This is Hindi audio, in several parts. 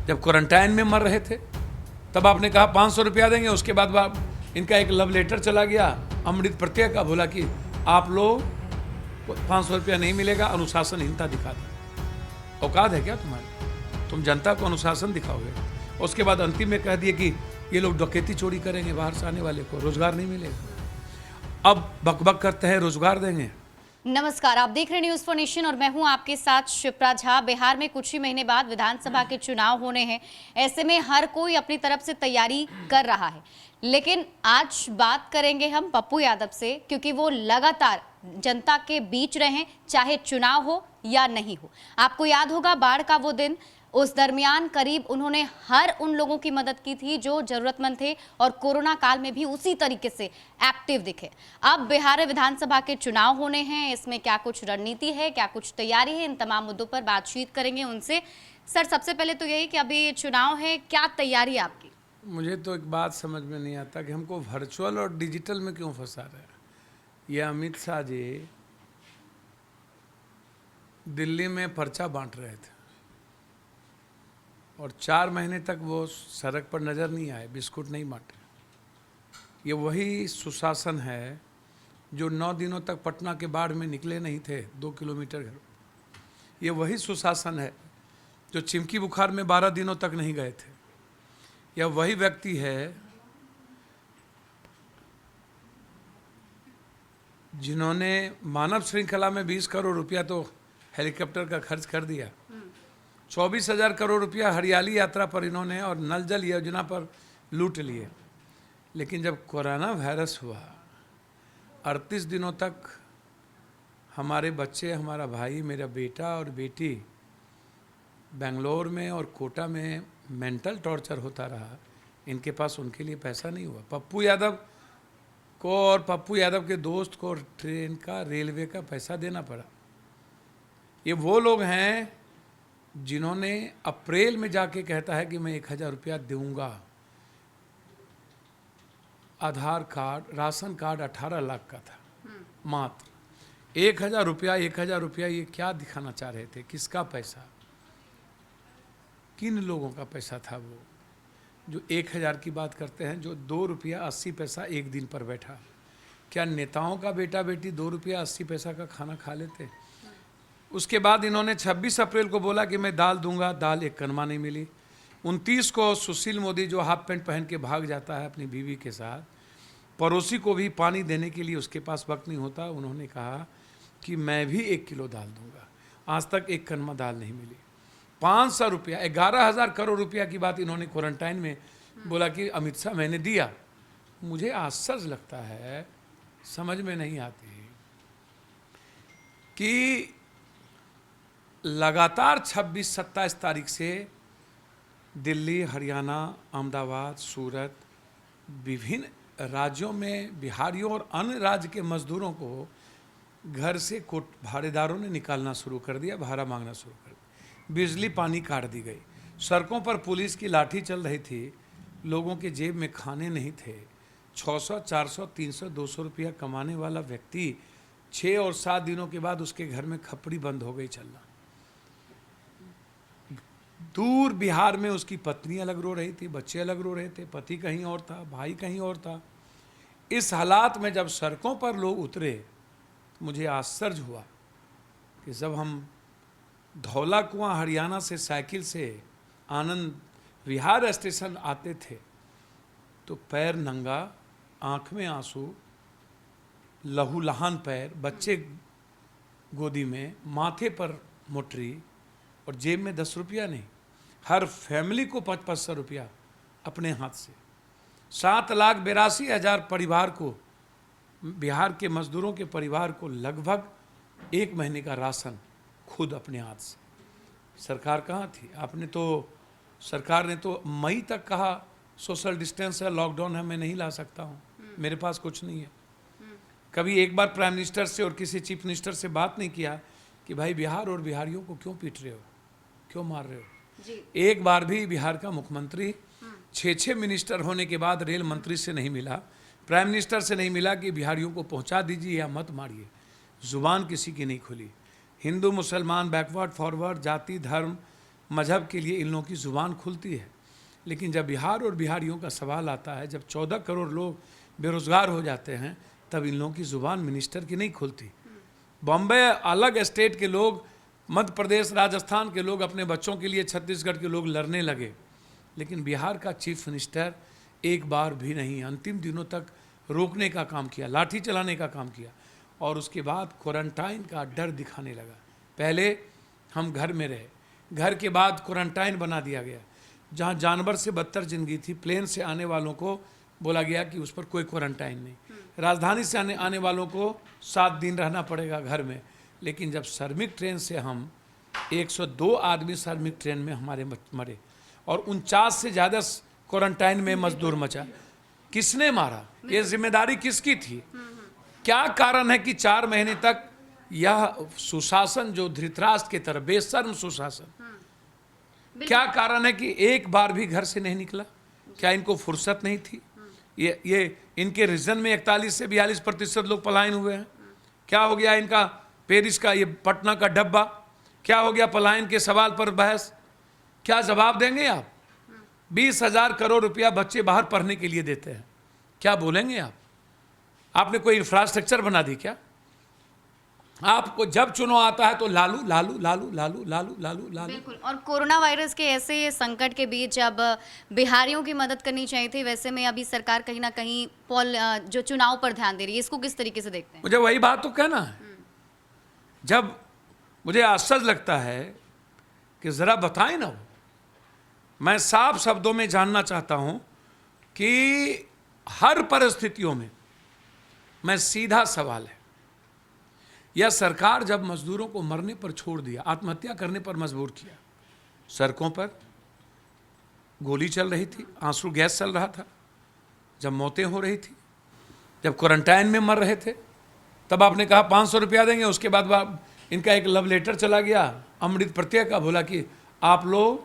जब क्वारंटाइन में मर रहे थे तब आपने कहा 500 रुपया देंगे। उसके बाद इनका एक लव लेटर चला गया अमृत प्रत्यय का, बोला कि आप लोग 500 रुपया नहीं मिलेगा, अनुशासनहीनता दिखा दी। औकात है क्या तुम्हारी? तुम जनता को अनुशासन दिखाओगे। उसके बाद अंतिम में कह दिए कि ये लोग डकैती चोरी करेंगे, बाहर से आने वाले को रोजगार नहीं मिलेगा। अब बकबक करते हैं रोजगार देंगे। नमस्कार, आप देख रहे हैं न्यूज फॉर नेशन और मैं हूं आपके साथ शिप्रा झा। बिहार में कुछ ही महीने बाद विधानसभा के चुनाव होने हैं। ऐसे में हर कोई अपनी तरफ से तैयारी कर रहा है, लेकिन आज बात करेंगे हम पप्पू यादव से, क्योंकि वो लगातार जनता के बीच रहे, चाहे चुनाव हो या नहीं हो। आपको याद होगा बाढ़ का वो दिन, उस दरमियान करीब उन्होंने हर उन लोगों की मदद की थी जो जरूरतमंद थे और कोरोना काल में भी उसी तरीके से एक्टिव दिखे। अब बिहार विधानसभा के चुनाव होने हैं, इसमें क्या कुछ रणनीति है, क्या कुछ तैयारी है, इन तमाम मुद्दों पर बातचीत करेंगे उनसे। सर, सबसे पहले तो यही कि अभी चुनाव है, क्या तैयारी है आपकी? मुझे तो एक बात समझ में नहीं आता कि हमको वर्चुअल और डिजिटल में क्यों फंसा रहे हैं। ये अमित शाह जी दिल्ली में पर्चा बांट रहे थे और 4 महीने तक वो सड़क पर नज़र नहीं आए, बिस्कुट नहीं बांटे। ये वही सुशासन है जो 9 दिनों तक पटना के बाढ़ में निकले नहीं थे 2 किलोमीटर घर। ये वही सुशासन है जो चिमकी बुखार में 12 दिनों तक नहीं गए थे। यह वही व्यक्ति है जिन्होंने मानव श्रृंखला में 20 करोड़ रुपया तो हेलीकॉप्टर का खर्च कर दिया। 24,000 करोड़ रुपया हरियाली यात्रा पर इन्होंने और नल जल योजना पर लूट लिए। लेकिन जब कोरोना वायरस हुआ 38 दिनों तक हमारे बच्चे, हमारा भाई, मेरा बेटा और बेटी बेंगलोर में और कोटा में मेंटल टॉर्चर होता रहा। इनके पास उनके लिए पैसा नहीं हुआ। पप्पू यादव को और पप्पू यादव के दोस्त को ट्रेन का, रेलवे का पैसा देना पड़ा। ये वो लोग हैं जिन्होंने अप्रैल में जाके कहता है कि मैं 1,000 रुपया दूंगा। आधार कार्ड, राशन कार्ड 18 लाख का था मात्र। 1,000 रुपया, 1,000 रुपया, ये क्या दिखाना चाह रहे थे? किसका पैसा, किन लोगों का पैसा था वो जो 1,000 की बात करते हैं, जो 2 रुपया 80 पैसा एक दिन पर बैठा? क्या नेताओं का बेटा बेटी 2 रुपया 80 पैसा का खाना खा लेते? उसके बाद इन्होंने 26 अप्रैल को बोला कि मैं दाल दूंगा, दाल एक कनमा नहीं मिली। 29 को सुशील मोदी जो हाफ पैंट पहन के भाग जाता है अपनी बीवी के साथ, पड़ोसी को भी पानी देने के लिए उसके पास वक्त नहीं होता, उन्होंने कहा कि मैं भी 1 किलो दाल दूंगा। आज तक एक कनमा दाल नहीं मिली। 500 रुपया, 11,000 करोड़ रुपया की बात इन्होंने क्वारंटाइन में बोला कि अमित शाह मैंने दिया। मुझे आश्चर्य लगता है, समझ में नहीं आती कि लगातार 26-27 तारीख से दिल्ली, हरियाणा, अहमदाबाद, सूरत, विभिन्न राज्यों में बिहारियों और अन्य राज्य के मजदूरों को घर से भाड़ेदारों ने निकालना शुरू कर दिया, भाड़ा मांगना शुरू कर दिया। बिजली पानी काट दी गई। सड़कों पर पुलिस की लाठी चल रही थी। लोगों के जेब में खाने नहीं थे। 600, 400, 300, 200 रुपया कमाने वाला व्यक्ति 6 और 7 दिनों के बाद उसके घर में खपड़ी बंद हो गई चलना। दूर बिहार में उसकी पत्नी अलग रो रही थी, बच्चे अलग रो रहे थे, पति कहीं और था, भाई कहीं और था। इस हालात में जब सड़कों पर लोग उतरे तो मुझे आश्चर्य हुआ कि जब हम धौला कुआं हरियाणा से साइकिल से आनंद विहार स्टेशन आते थे तो पैर नंगा, आंख में आंसू, लहूलुहान पैर, बच्चे गोदी में, माथे पर मोटरी और जेब में 10 रुपया नहीं। हर फैमिली को 500 रुपया अपने हाथ से। 7,82,000 परिवार को, बिहार के मजदूरों के परिवार को लगभग 1 महीने का राशन खुद अपने हाथ से। सरकार कहाँ थी? आपने तो, सरकार ने तो मई तक कहा सोशल डिस्टेंस है, लॉकडाउन है, मैं नहीं ला सकता हूँ, मेरे पास कुछ नहीं है। कभी एक बार प्राइम मिनिस्टर से और किसी चीफ मिनिस्टर से बात नहीं किया कि भाई बिहार और बिहारियों को क्यों पीट रहे हो, क्यों मार रहे हो? एक बार भी बिहार का मुख्यमंत्री 6 मिनिस्टर होने के बाद रेल मंत्री से नहीं मिला, प्राइम मिनिस्टर से नहीं मिला कि बिहारियों को पहुंचा दीजिए या मत मारिए। जुबान किसी की नहीं खुली। हिंदू मुसलमान, बैकवर्ड फॉरवर्ड, जाति धर्म मजहब के लिए इन लोगों की ज़ुबान खुलती है। लेकिन जब बिहार और बिहारियों का सवाल आता है, जब 14 करोड़ लोग बेरोज़गार हो जाते हैं, तब इन लोगों की ज़ुबान मिनिस्टर की नहीं खुलती। बॉम्बे अलग स्टेट के लोग, मध्य प्रदेश, राजस्थान के लोग अपने बच्चों के लिए, छत्तीसगढ़ के लोग लड़ने लगे, लेकिन बिहार का चीफ मिनिस्टर एक बार भी नहीं, अंतिम दिनों तक रोकने का काम किया, लाठी चलाने का काम किया, और उसके बाद क्वारंटाइन का डर दिखाने लगा। पहले हम घर में रहे, घर के बाद क्वारंटाइन बना दिया गया। जहाँ जानवर से बदतर जिंदगी थी, प्लेन से आने वालों को बोला गया कि उस पर कोई क्वारंटाइन नहीं। राजधानी से आने वालों को 7 दिन रहना पड़ेगा घर में। लेकिन जब श्रमिक ट्रेन से हम 102 आदमी श्रमिक ट्रेन में हमारे मरे, और 49 से ज़्यादा क्वारंटाइन में मजदूर मचा, किसने मारा? ये जिम्मेदारी किसकी थी? क्या कारण है कि 4 महीने तक यह सुशासन जो धृतराष्ट्र की तरह बेशर्म सुशासन, क्या कारण है कि एक बार भी घर से नहीं निकला? क्या इनको फुर्सत नहीं थी? ये इनके रीजन में 41 से 42% लोग पलायन हुए हैं। क्या हो गया इनका पेरिस का, ये पटना का डब्बा? क्या हो गया पलायन के सवाल पर बहस? क्या जवाब देंगे आप? 20,000 करोड़ रुपया बच्चे बाहर पढ़ने के लिए देते हैं, क्या बोलेंगे आप? आपने कोई इंफ्रास्ट्रक्चर बना दी क्या? आपको जब चुनाव आता है तो लालू लालू लालू लालू लालू लालू लालू। बिल्कुल। और कोरोना वायरस के ऐसे संकट के बीच अब बिहारियों की मदद करनी चाहिए थी, वैसे में अभी सरकार कहीं ना कहीं जो चुनाव पर ध्यान दे रही है, इसको किस तरीके से देखते हैं? मुझे वही बात तो कहना है। जब मुझे आश्चर्य लगता है कि ज़रा बताएं ना, मैं साफ शब्दों में जानना चाहता हूं कि हर परिस्थितियों में, मैं सीधा सवाल है, यह सरकार जब मजदूरों को मरने पर छोड़ दिया, आत्महत्या करने पर मजबूर किया, सड़कों पर गोली चल रही थी, आंसू गैस चल रहा था, जब मौतें हो रही थी, जब क्वारंटाइन में मर रहे थे, तब आपने कहा 500 रुपया देंगे। उसके बाद इनका एक लव लेटर चला गया अमृत प्रत्यय का, बोला कि आप लोग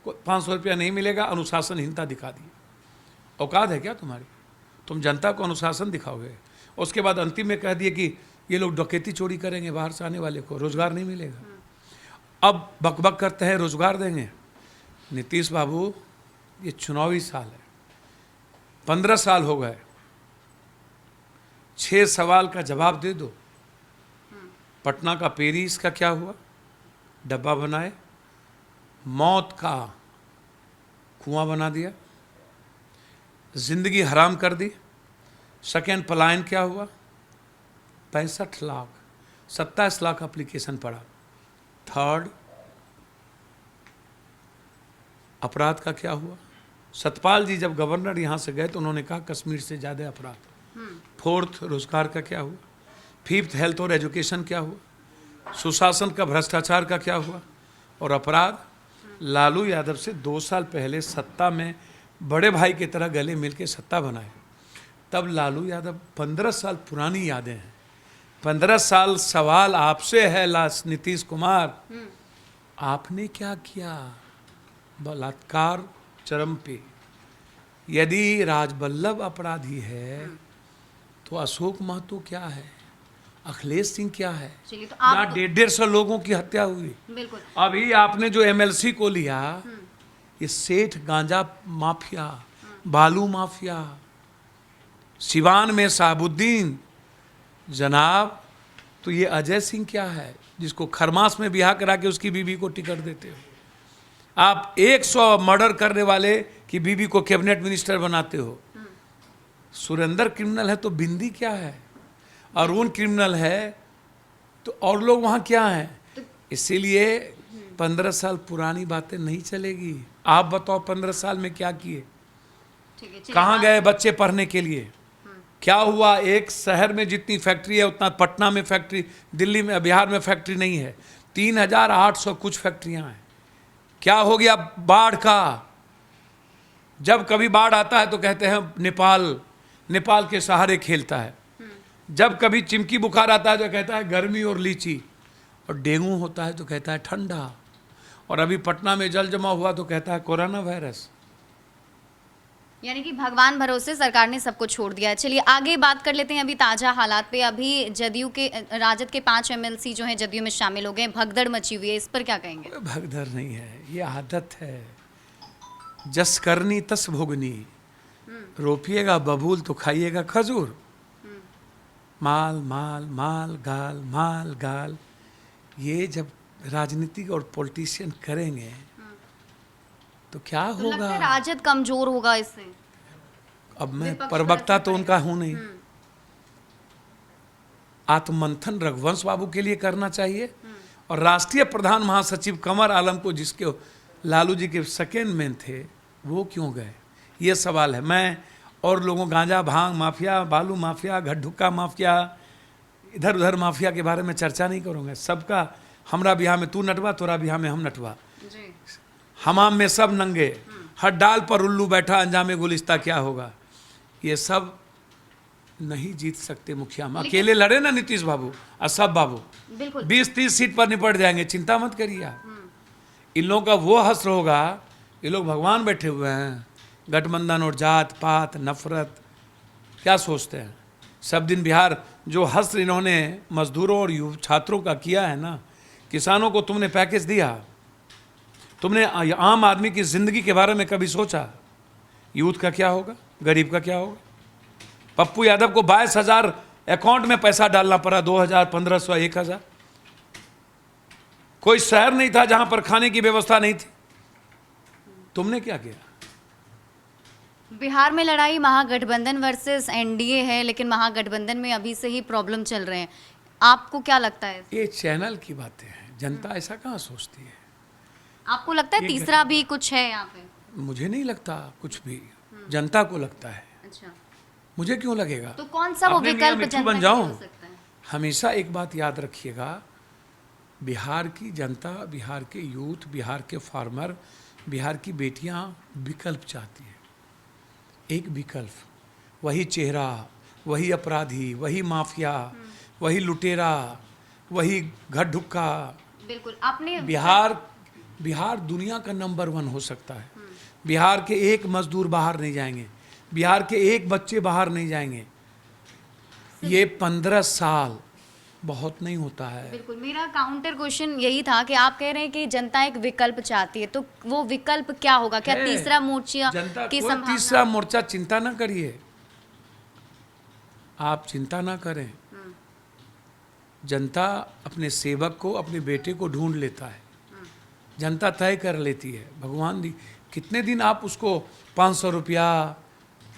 को 500 रुपया नहीं मिलेगा, अनुशासनहीनता दिखा दी। औकात है क्या तुम्हारी? तुम जनता को अनुशासन दिखाओगे? उसके बाद अंतिम में कह दिए कि ये लोग डकैती चोरी करेंगे, बाहर से आने वाले को रोजगार नहीं मिलेगा। अब बकबक करते हैं रोजगार देंगे। नीतीश बाबू, ये चुनावी साल है, 15 साल हो गए, 6 सवाल का जवाब दे दो। पटना का पेरिस का क्या हुआ? डब्बा बनाए, मौत का कुआं बना दिया, जिंदगी हराम कर दी। सेकेंड पलायन क्या हुआ? 65 लाख, 27 लाख एप्लीकेशन पड़ा। थर्ड अपराध का क्या हुआ? सतपाल जी जब गवर्नर यहाँ से गए तो उन्होंने कहा कश्मीर से ज़्यादा अपराध। फोर्थ रोजगार का क्या हुआ? फिफ्थ हेल्थ और एजुकेशन क्या हुआ? सुशासन का, भ्रष्टाचार का क्या हुआ? और अपराध, लालू यादव से 2 साल पहले सत्ता में बड़े भाई की तरह गले मिल के सत्ता बनाए, तब लालू यादव 15 साल पुरानी यादें हैं। 15 साल सवाल आपसे है नीतीश कुमार, आपने क्या किया? बलात्कार चरम पे। यदि राजबल्लभ अपराधी है तो अशोक महतो क्या है? अखिलेश सिंह क्या है? चलिए, तो यहाँ आप 150 लोगों की हत्या हुई। बिल्कुल। अभी आपने जो MLC को लिया, ये सेठ गांजा माफिया, बालू माफिया, सिवान में साहबुद्दीन जनाब, तो ये अजय सिंह क्या है जिसको खरमास में ब्याह करा के उसकी बीवी को टिकट देते हो? आप 100 मर्डर करने वाले की बीवी को कैबिनेट मिनिस्टर बनाते हो। सुरेंद्र क्रिमिनल है तो बिंदी क्या है? अरुण क्रिमिनल है तो और लोग वहाँ क्या हैं? इसीलिए 15 साल पुरानी बातें नहीं चलेगी। आप बताओ 15 साल में क्या किए? कहाँ गए बच्चे पढ़ने के लिए? क्या हुआ? एक शहर में जितनी फैक्ट्री है उतना पटना में फैक्ट्री, दिल्ली में, बिहार में फैक्ट्री नहीं है। 3800 कुछ फैक्ट्रियां हैं। क्या हो गया बाढ़ का? जब कभी बाढ़ आता है तो कहते हैं नेपाल के सहारे खेलता है। जब कभी चिमकी बुखार आता है तो कहता है गर्मी और लीची, और डेंगू होता है तो कहता है ठंडा, और अभी पटना में जल जमा हुआ तो कहता है कोरोना वायरस। यानी कि भगवान भरोसे सरकार ने सबको छोड़ दिया है। चलिए आगे बात कर लेते हैं अभी ताज़ा हालात पे। अभी जदयू के राजद के 5 एमएलसी जो हैं जदयू में शामिल हो गए, भगदड़ मची हुई है, इस पर क्या कहेंगे? कोई भगदड़ नहीं है, ये आदत है। जस करनी तस भोगनी, रोपिएगा बबूल तो खाइएगा खजूर। माल माल माल गाल माल गाल, ये जब राजनीतिक और पॉलिटिशियन करेंगे तो क्या तो लगता होगा? है राजद कमजोर होगा इससे। अब मैं विपक्ष प्रवक्ता पर तो उनका हूं नहीं। आत्ममंथन रघुवंश बाबू के लिए करना चाहिए, और राष्ट्रीय प्रधान महासचिव कमर आलम को, जिसके लालू जी के सेकेंड मैन थे, वो क्यों गए, ये सवाल है। मैं और लोगों, गांजा भांग माफिया, बालू माफिया, घटढुक्का माफिया, इधर उधर माफिया के बारे में चर्चा नहीं करूँगा। सबका, हमरा बिहार में तू नटवा, तोरा बिहार में हम नटवा, जी। हमाम में सब नंगे, हर डाल पर उल्लू बैठा, अंजामे गुलिस्ता क्या होगा। ये सब नहीं जीत सकते मुखिया में। अकेले लड़े ना नीतीश बाबू और सब बाबू, बिल्कुल 20-30 सीट पर निपट जाएंगे, चिंता मत करिए आप। इन लोगों का वो हश्र होगा, ये लोग भगवान बैठे हुए हैं, गठबंधन और जात पात नफरत क्या सोचते हैं। सब दिन बिहार जो हश्र इन्होंने मजदूरों और छात्रों का किया है ना, किसानों को तुमने पैकेज दिया, तुमने आम आदमी की जिंदगी के बारे में कभी सोचा? यूथ का क्या होगा, गरीब का क्या होगा? पप्पू यादव को 22,000 अकाउंट में पैसा डालना पड़ा, 2,000, 1,500, 1,000। कोई शहर नहीं था जहां पर खाने की व्यवस्था नहीं थी। तुमने क्या किया? बिहार में लड़ाई महागठबंधन वर्सेस एनडीए है, लेकिन महागठबंधन में अभी से ही प्रॉब्लम चल रहे हैं। आपको क्या लगता है? ये चैनल की बातें हैं, जनता ऐसा कहाँ सोचती है। आपको लगता है तीसरा भी कुछ है यहाँ पे? मुझे नहीं लगता कुछ भी, जनता को लगता है। अच्छा, मुझे क्यों लगेगा? तो कौन सा वो अपने मियां विकल्प मिट्ठू जनता बन के लिए जाऊं? हो सकता है? हमेशा एक बात याद रखिएगा, बिहार की जनता, बिहार के यूथ, बिहार के फार्मर, बिहार की बेटियां विकल्प चाहती है। एक विकल्प, वही चेहरा, वही अपराधी, वही माफिया, वही लुटेरा, वही घटढुक्का। बिल्कुल आपने बिहार दुनिया का नंबर 1 हो सकता है। बिहार के एक मजदूर बाहर नहीं जाएंगे, बिहार के एक बच्चे बाहर नहीं जाएंगे। ये 15 साल बहुत नहीं होता है। बिल्कुल, मेरा काउंटर क्वेश्चन यही था कि आप कह रहे हैं कि जनता एक विकल्प चाहती है, तो वो विकल्प क्या होगा? क्या है। तीसरा मोर्चा जनता की कोई संभावना? तीसरा मोर्चा चिंता ना करिए, आप चिंता ना करें। जनता अपने सेवक को, अपने बेटे को ढूंढ लेता है, जनता तय कर लेती है। भगवान दी, कितने दिन आप उसको 500 रुपया,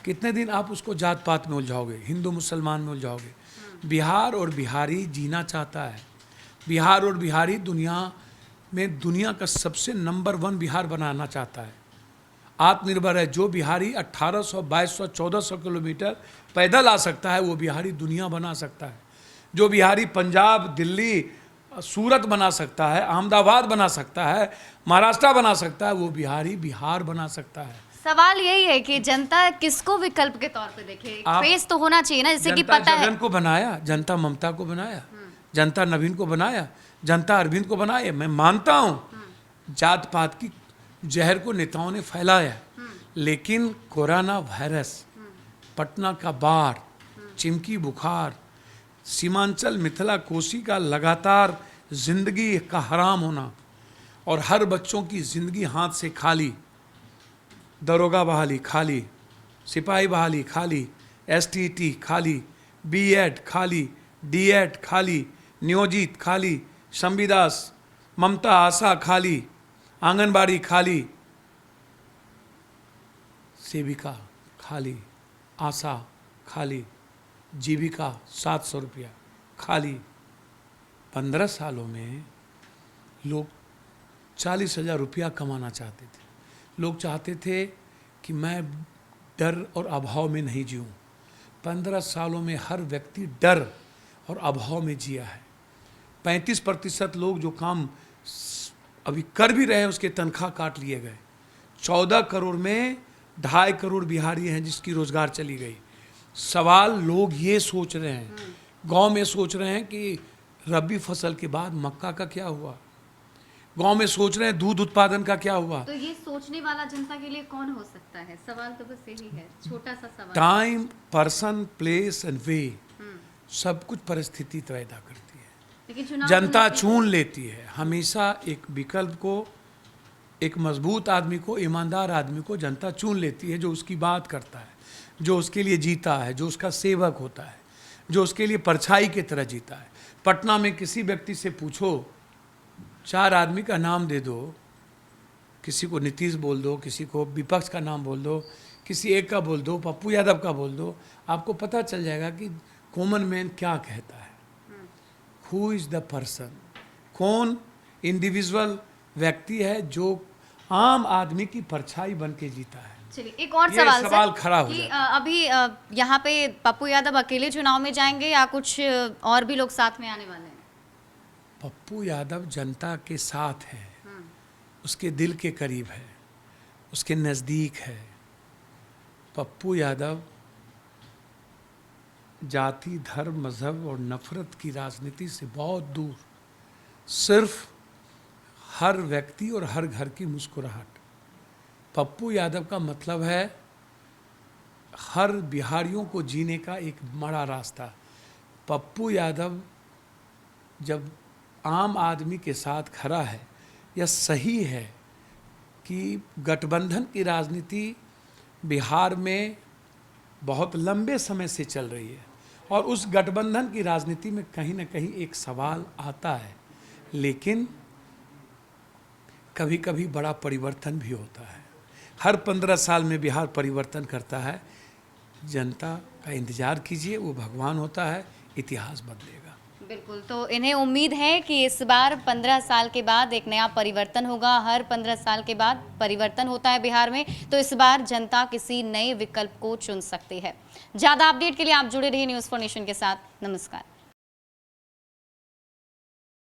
कितने दिन आप उसको जात पात में उलझाओगे, हिंदू मुसलमान में उलझाओगे। बिहार और बिहारी जीना चाहता है। बिहार और बिहारी दुनिया में, दुनिया का सबसे नंबर 1 बिहार बनाना चाहता है। आत्मनिर्भर है। जो बिहारी 1800, 2200, 1400 किलोमीटर पैदल आ सकता है, वो बिहारी दुनिया बना सकता है। जो बिहारी पंजाब, दिल्ली, सूरत बना सकता है, अहमदाबाद बना सकता है, महाराष्ट्र बना सकता है, वो बिहारी बिहार बना सकता है। सवाल यही है कि जनता किसको विकल्प के तौर पे देखे? फेस तो होना चाहिए ना, जैसे कि पता है। जनता को बनाया, जनता ममता को बनाया, जनता नवीन को बनाया, जनता अरविंद को बनाया। मैं मानता हूँ जात पात की जहर को नेताओं ने फैलाया, लेकिन कोरोना वायरस, पटना का बाढ़, चिमकी बुखार, सीमांचल मिथिला कोसी का लगातार जिंदगी का हराम होना, और हर बच्चों की जिंदगी हाथ से खाली, दरोगा बहाली खाली, सिपाही बहाली खाली, एसटीटी खाली, बीएड खाली, डीएड खाली, नियोजित खाली, संविदास, ममता आशा खाली, आंगनबाड़ी खाली, सेविका खाली, आशा खाली, जीविका 700 रुपया खाली। 15 सालों में लोग 40,000 रुपया कमाना चाहते थे। लोग चाहते थे कि मैं डर और अभाव में नहीं जीऊँ। 15 सालों में हर व्यक्ति डर और अभाव में जिया है। 35% लोग जो काम अभी कर भी रहे हैं, उसके तनख्वाह काट लिए गए। 14 करोड़ में 2.5 करोड़ बिहारी हैं जिसकी रोजगार चली गई। सवाल लोग ये सोच रहे हैं, गांव में सोच रहे हैं कि रबी फसल के बाद मक्का का क्या हुआ। गांव में सोच रहे हैं दूध उत्पादन का क्या हुआ। तो ये सोचने वाला जनता के लिए कौन हो सकता है? सवाल तो बस यही है, छोटा सा सवाल। टाइम, पर्सन, प्लेस एंड वे, सब कुछ परिस्थिति पैदा करती है। लेकिन चुनाव जनता चुन लेती है हमेशा एक विकल्प को, एक मजबूत आदमी को, ईमानदार आदमी को जनता चुन लेती है, जो उसकी बात करता है, जो उसके लिए जीता है, जो उसका सेवक होता है, जो उसके लिए परछाई की तरह जीता है। पटना में किसी व्यक्ति से पूछो, 4 आदमी का नाम दे दो, किसी को नीतीश बोल दो, किसी को विपक्ष का नाम बोल दो, किसी एक का बोल दो, पप्पू यादव का बोल दो, आपको पता चल जाएगा कि कॉमन मैन क्या कहता है। हु इज द पर्सन, कौन इंडिविजुअल व्यक्ति है जो आम आदमी की परछाई बन के जीता है। चलिए एक और ये सवाल सवाल सर, खड़ा हो कि जाता अभी यहाँ पे पप्पू यादव अकेले चुनाव में जाएंगे या कुछ और भी लोग साथ में आने वाले हैं? पप्पू यादव जनता के साथ है, उसके दिल के करीब है, उसके नज़दीक है। पप्पू यादव जाति, धर्म, मजहब और नफरत की राजनीति से बहुत दूर, सिर्फ हर व्यक्ति और हर घर की मुस्कुराहट। पप्पू यादव का मतलब है हर बिहारियों को जीने का एक बड़ा रास्ता। पप्पू यादव जब आम आदमी के साथ खड़ा है, यह सही है कि गठबंधन की राजनीति बिहार में बहुत लंबे समय से चल रही है और उस गठबंधन की राजनीति में कहीं ना कहीं एक सवाल आता है, लेकिन कभी कभी बड़ा परिवर्तन भी होता है। हर 15 साल में बिहार परिवर्तन करता है। जनता का इंतजार कीजिए, वो भगवान होता है, इतिहास बदलेगा। बिल्कुल, तो इन्हें उम्मीद है कि इस बार 15 साल के बाद एक नया परिवर्तन होगा। हर 15 साल के बाद परिवर्तन होता है बिहार में, तो इस बार जनता किसी नए विकल्प को चुन सकती है। ज़्यादा अपडेट के लिए आप जुड़े रहिए न्यूज़4नेशन के साथ। नमस्कार।